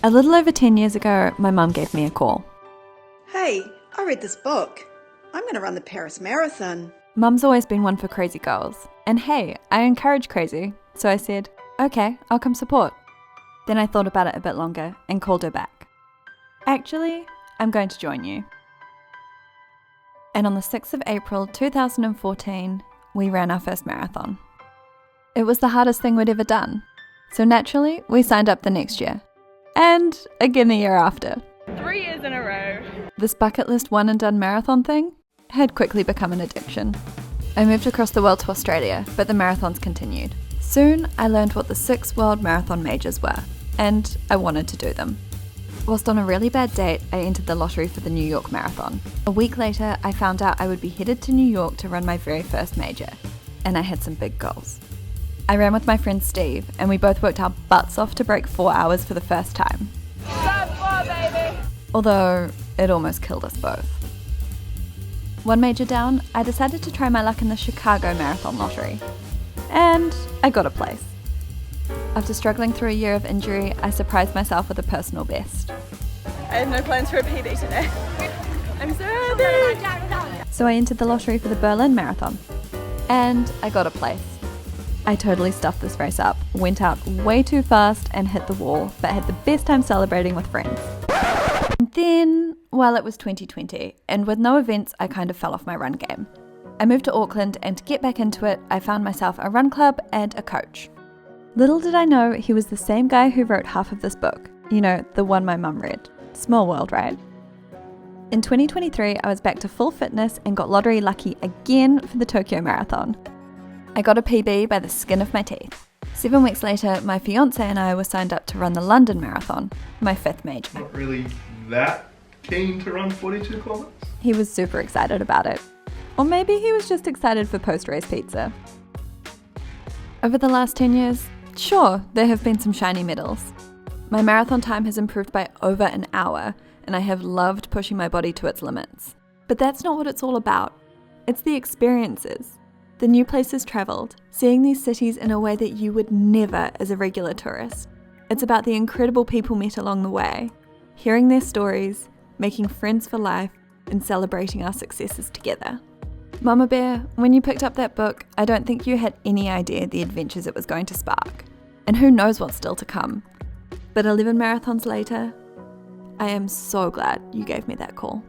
A little over 10 years ago, my mum gave me a call. Hey, I read this book. I'm going to run the Paris Marathon. Mum's always been one for crazy girls. And hey, I encourage crazy. So I said, okay, I'll come support. Then I thought about it a bit longer and called her back. Actually, I'm going to join you. And on the 6th of April 2014, we ran our first marathon. It was the hardest thing we'd ever done. So naturally, we signed up the next year. And again the year after. 3 years in a row. This bucket list one and done marathon thing had quickly become an addiction. I moved across the world to Australia, but the marathons continued. Soon, I learned what the 6 World Marathon Majors were, and I wanted to do them. Whilst on a really bad date, I entered the lottery for the New York Marathon. A week later, I found out I would be headed to New York to run my very first major, and I had some big goals. I ran with my friend Steve, and we both worked our butts off to break 4 hours for the first time. Sub 4, baby! Although, it almost killed us both. One major down, I decided to try my luck in the Chicago Marathon Lottery. And I got a place. After struggling through a year of injury, I surprised myself with a personal best. I have no plans for a PB today. I'm so happy! So I entered the lottery for the Berlin Marathon. And I got a place. I totally stuffed this race up, went out way too fast and hit the wall, but had the best time celebrating with friends. And then, well, it was 2020, and with no events, I kind of fell off my run game. I moved to Auckland, and to get back into it, I found myself a run club and a coach. Little did I know he was the same guy who wrote half of this book. You know, the one my mum read. Small world, right? In 2023, I was back to full fitness and got lottery lucky again for the Tokyo Marathon. I got a PB by the skin of my teeth. 7 weeks later, my fiance and I were signed up to run the London Marathon, my 5th major. Not really that keen to run 42 kilometers. He was super excited about it. Or maybe he was just excited for post-race pizza. Over the last 10 years, sure, there have been some shiny medals. My marathon time has improved by over an hour, and I have loved pushing my body to its limits. But that's not what it's all about. It's the experiences. The new places travelled, seeing these cities in a way that you would never as a regular tourist. It's about the incredible people met along the way, hearing their stories, making friends for life, and celebrating our successes together. Mama Bear, when you picked up that book, I don't think you had any idea the adventures it was going to spark. And who knows what's still to come. But 11 marathons later, I am so glad you gave me that call.